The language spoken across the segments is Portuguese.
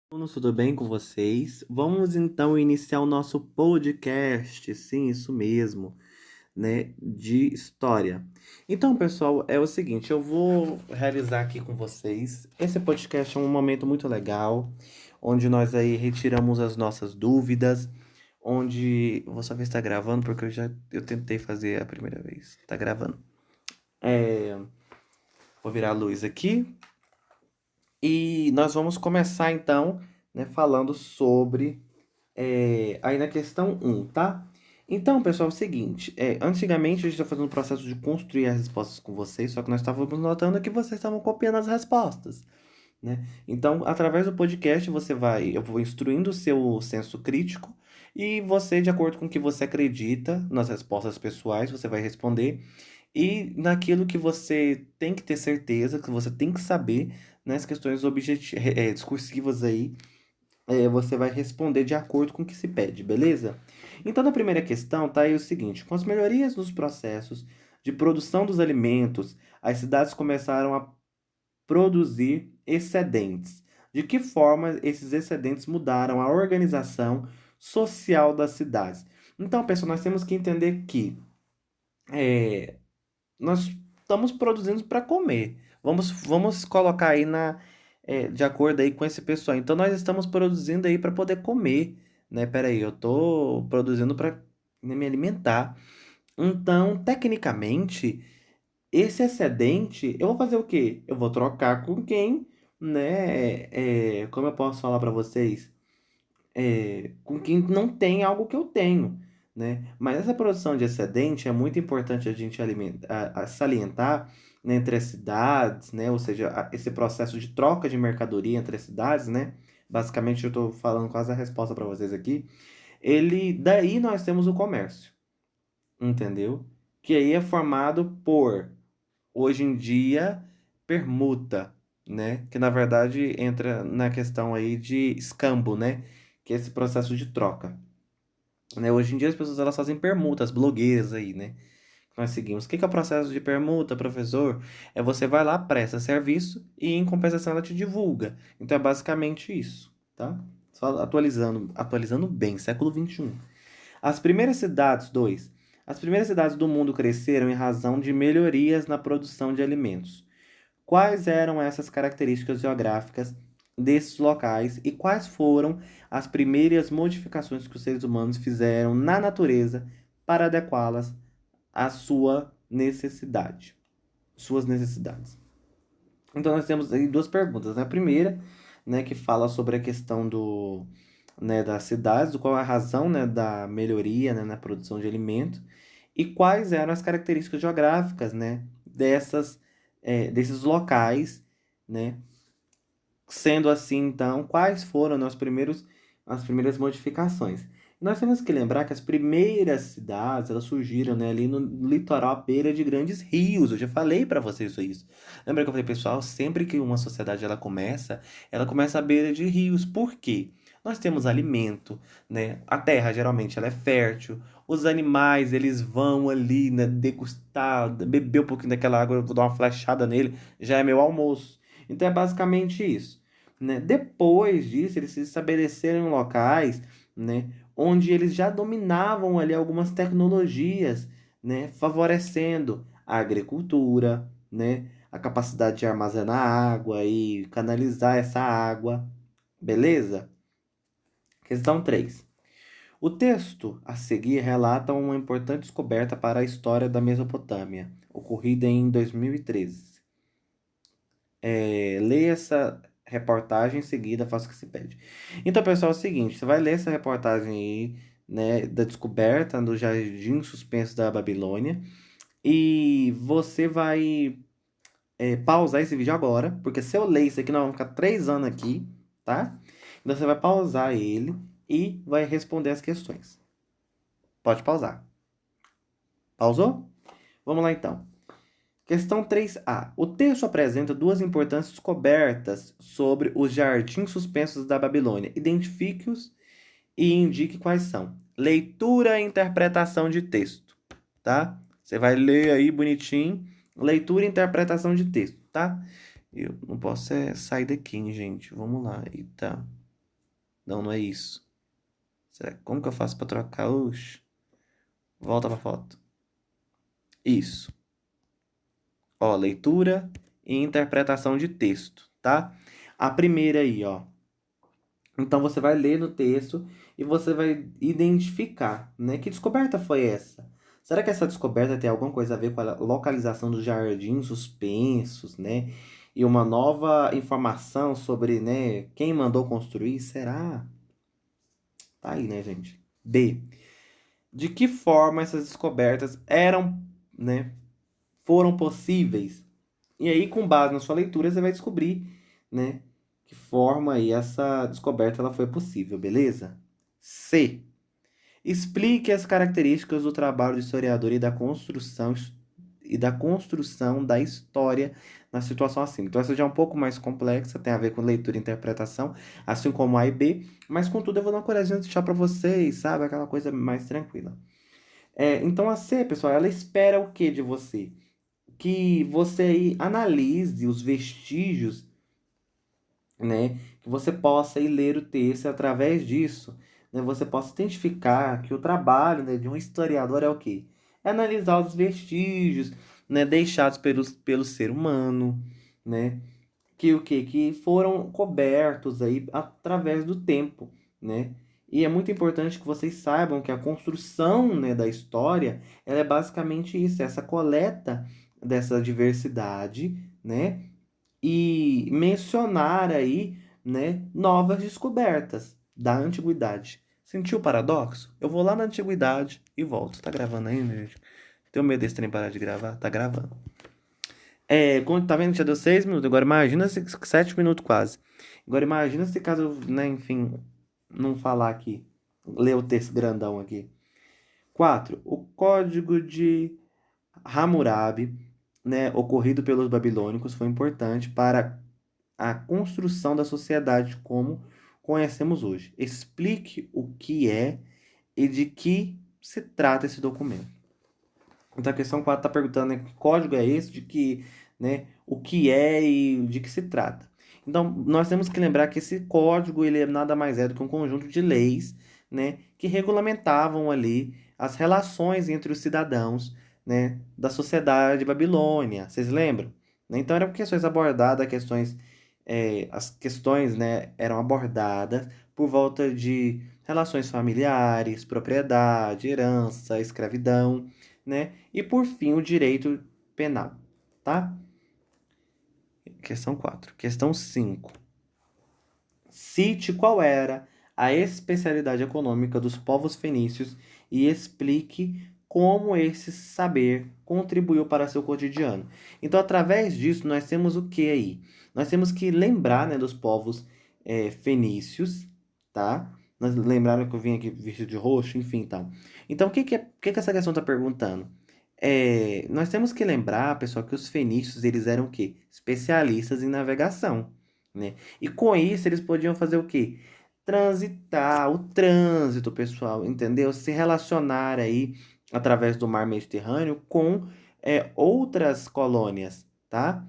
Alunos, tudo bem com vocês? Vamos então iniciar o nosso podcast, sim, isso mesmo, né, de história. Então, pessoal, é o seguinte, eu vou realizar aqui com vocês. Esse podcast é um momento muito legal, onde nós aí retiramos as nossas dúvidas, onde vou só ver se está gravando, porque eu tentei fazer a primeira vez. Tá gravando. É, vou virar a luz aqui. E nós vamos começar então, né, falando sobre aí na questão um, tá? Então, pessoal, é o seguinte, antigamente a gente está fazendo um processo de construir as respostas com vocês, só que nós estávamos notando que vocês estavam copiando as respostas, né? Então, através do podcast, eu vou instruindo o seu senso crítico e você, de acordo com o que você acredita nas respostas pessoais, você vai responder e naquilo que você tem que ter certeza, que você tem que saber, nas questões discursivas aí, você vai responder de acordo com o que se pede, beleza? Então, na primeira questão, tá aí o seguinte: com as melhorias nos processos de produção dos alimentos, as cidades começaram a produzir excedentes. De que forma esses excedentes mudaram a organização social das cidades? Então, pessoal, nós temos que entender que é, nós estamos produzindo para comer. Vamos colocar aí de acordo aí com esse pessoal. Então, nós estamos produzindo aí para poder comer, né? Peraí, eu estou produzindo para me alimentar. Então, tecnicamente, esse excedente, eu vou fazer o quê? Eu vou trocar com quem, né? Como eu posso falar para vocês? Com quem não tem algo que eu tenho, né? Mas essa produção de excedente é muito importante a gente salientar, né, entre as cidades, né? Ou seja, esse processo de troca de mercadoria entre as cidades, né? Basicamente, eu estou falando quase a resposta para vocês aqui. Daí nós temos o comércio, entendeu? Que aí é formado por hoje em dia, permuta, né? Que na verdade entra na questão aí de escambo, né? Que é esse processo de troca, né? Hoje em dia as pessoas elas fazem permutas, blogueiras aí, né? Nós seguimos. O que que é o processo de permuta, professor? É você vai lá, presta serviço e em compensação ela te divulga. Então é basicamente isso, tá? Só atualizando bem, século XXI. As primeiras cidades, dois. As primeiras cidades do mundo cresceram em razão de melhorias na produção de alimentos. Quais eram essas características geográficas desses locais e quais foram as primeiras modificações que os seres humanos fizeram na natureza para adequá-las à sua necessidade, suas necessidades? Então nós temos aí duas perguntas, né? A primeira, né, que fala sobre a questão das cidades, do qual é a razão, né, da melhoria, né, na produção de alimento e quais eram as características geográficas, né, desses locais, né? Sendo assim, então, quais foram, né, as primeiras modificações? Nós temos que lembrar que as primeiras cidades, elas surgiram, né, ali no litoral à beira de grandes rios. Eu já falei para vocês isso. Lembra que eu falei, pessoal, sempre que uma sociedade ela começa à beira de rios. Por quê? Nós temos alimento, né? A terra geralmente ela é fértil. Os animais, eles vão ali, né, degustar, beber um pouquinho daquela água, eu vou dar uma flechada nele, já é meu almoço. Então é basicamente isso, né? Depois disso, eles se estabeleceram em locais, né, onde eles já dominavam ali algumas tecnologias, né, favorecendo a agricultura, né, a capacidade de armazenar água e canalizar essa água, beleza? Questão 3. O texto a seguir relata uma importante descoberta para a história da Mesopotâmia, ocorrida em 2013. Leia essa reportagem em seguida, faça o que se pede. Então, pessoal, é o seguinte, você vai ler essa reportagem aí, né, da descoberta do Jardim Suspenso da Babilônia, e você vai pausar esse vídeo agora, porque se eu ler isso aqui, nós vamos ficar 3 anos aqui, tá? Então, você vai pausar ele e vai responder as questões. Pode pausar. Pausou? Vamos lá, então. Questão 3A. O texto apresenta duas importantes descobertas sobre os jardins suspensos da Babilônia. Identifique-os e indique quais são. Leitura e interpretação de texto, tá? Você vai ler aí bonitinho. Leitura e interpretação de texto, tá? Eu não posso sair daqui, hein, gente. Vamos lá. Eita. Não, não é isso. Como que eu faço para trocar? Oxe. Volta pra foto. Isso. Ó, leitura e interpretação de texto, tá? A primeira aí, ó. Então você vai ler no texto e você vai identificar, né? Que descoberta foi essa? Será que essa descoberta tem alguma coisa a ver com a localização dos jardins suspensos, né? E uma nova informação sobre, né, quem mandou construir? Será? Tá aí, né, gente? B. De que forma essas descobertas eram, né, foram possíveis? E aí, com base na sua leitura, você vai descobrir, né, que forma aí essa descoberta ela foi possível, beleza? C. Explique as características do trabalho do historiador e da construção da história na situação acima. Então, essa já é um pouco mais complexa, tem a ver com leitura e interpretação, assim como A e B, mas contudo eu vou dar uma colherzinha de deixar para vocês, sabe? Aquela coisa mais tranquila. Então, a C, pessoal, ela espera o que de você? Que você aí analise os vestígios, né? Que você possa aí ler o texto e através disso, né, você possa identificar que o trabalho, né, de um historiador é o quê? É analisar os vestígios, né, deixados pelo ser humano, né? Que o quê? Que foram cobertos aí através do tempo, né? E é muito importante que vocês saibam que a construção, né, da história, ela é basicamente isso, essa coleta dessa diversidade, né? E mencionar aí, né, novas descobertas da antiguidade. Sentiu o paradoxo? Eu vou lá na antiguidade e volto. Tá gravando ainda, gente? Tenho medo desse trem parar de gravar? Tá gravando. Quando tá vendo que já deu 6 minutos. Agora imagina se 7 minutos quase. Agora imagina se caso eu, né, enfim, não falar aqui. Ler o texto grandão aqui. 4. O código de Hammurabi, né, ocorrido pelos babilônicos, foi importante para a construção da sociedade como conhecemos hoje. Explique o que é e de que se trata esse documento. Então a questão 4 está perguntando, né, que código é esse, de que, né, o que é e de que se trata. Então nós temos que lembrar que esse código ele nada mais é do que um conjunto de leis, né, que regulamentavam ali as relações entre os cidadãos, né, da sociedade babilônia. Vocês lembram? Então eram questões abordadas, as questões, né, eram abordadas por volta de relações familiares, propriedade, herança, escravidão, né? E por fim, o direito penal, tá? Questão 4. Questão 5. Cite qual era a especialidade econômica dos povos fenícios e explique como esse saber contribuiu para seu cotidiano. Então, através disso, nós temos o que aí? Nós temos que lembrar, né, dos povos fenícios, tá? Nós lembraram que eu vim aqui vestido de roxo, enfim, tal. Então, o que essa questão está perguntando? Nós temos que lembrar, pessoal, que os fenícios, eles eram o quê? Especialistas em navegação, né? E com isso eles podiam fazer o quê? Transitar, o trânsito, pessoal, entendeu? Se relacionar aí através do mar Mediterrâneo com outras colônias, tá?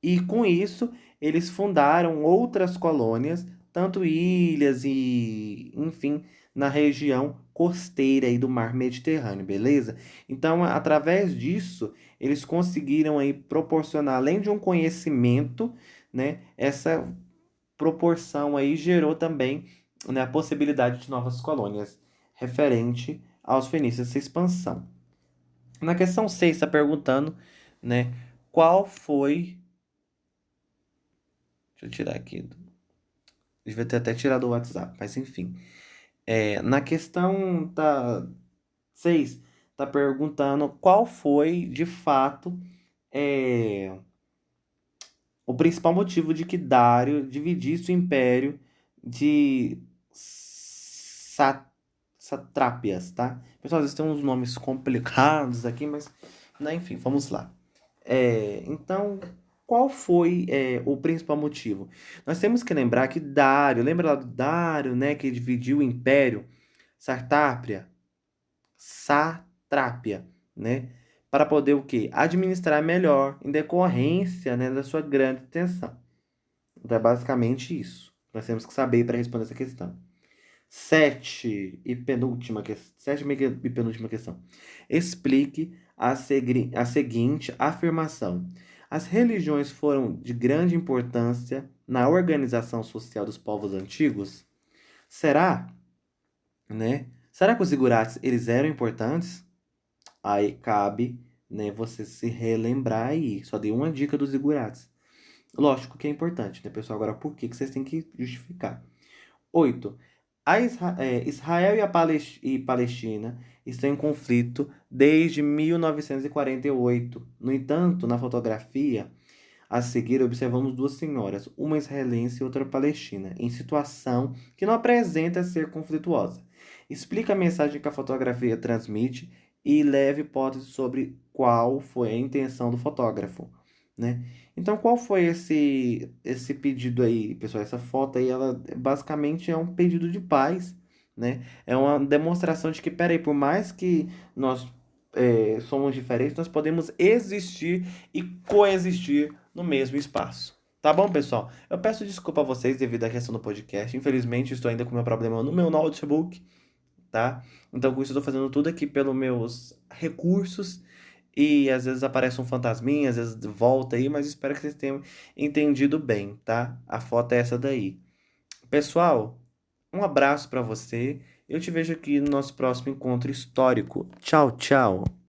E com isso eles fundaram outras colônias, tanto ilhas e, enfim, na região costeira aí do mar Mediterrâneo, beleza? Então, através disso, eles conseguiram aí proporcionar, além de um conhecimento, né, essa proporção aí gerou também, né, a possibilidade de novas colônias referente aos fenícios, essa expansão. Na questão 6 está perguntando, né, qual foi. Deixa eu tirar aqui. Devia ter até tirado o WhatsApp, mas enfim. Na questão 6 está perguntando qual foi, de fato, é, o principal motivo de que Dário dividisse o império de satrápias, tá? Pessoal, às vezes tem uns nomes complicados aqui, mas, né, enfim, vamos lá. Então, qual foi o principal motivo? Nós temos que lembrar que Dário, lembra lá do Dário, né, que dividiu o império, Sartápria, Satrápia, né? Para poder o quê? Administrar melhor, em decorrência, né, da sua grande extensão. Então é basicamente isso. Nós temos que saber para responder essa questão. Sétima e penúltima questão. Explique a seguinte afirmação. As religiões foram de grande importância na organização social dos povos antigos? Será, né? Será que os zigurates eles eram importantes? Aí cabe, né, você se relembrar aí. Só dei uma dica dos zigurates. Lógico que é importante, né, pessoal? Agora, por que vocês têm que justificar? 8. Israel e Palestina estão em conflito desde 1948. No entanto, na fotografia a seguir, observamos duas senhoras, uma israelense e outra palestina, em situação que não apresenta ser conflituosa. Explica a mensagem que a fotografia transmite e leve hipóteses sobre qual foi a intenção do fotógrafo, né? Então, qual foi esse pedido aí, pessoal? Essa foto aí, ela basicamente é um pedido de paz, né? É uma demonstração de que, peraí, por mais que nós somos diferentes, nós podemos existir e coexistir no mesmo espaço. Tá bom, pessoal? Eu peço desculpa a vocês devido à questão do podcast. Infelizmente, estou ainda com meu problema no meu notebook, tá? Então, com isso, eu estou fazendo tudo aqui pelos meus recursos. E às vezes aparece um fantasminha, às vezes volta aí, mas espero que vocês tenham entendido bem, tá? A foto é essa daí. Pessoal, um abraço para você. Eu te vejo aqui no nosso próximo encontro histórico. Tchau, tchau.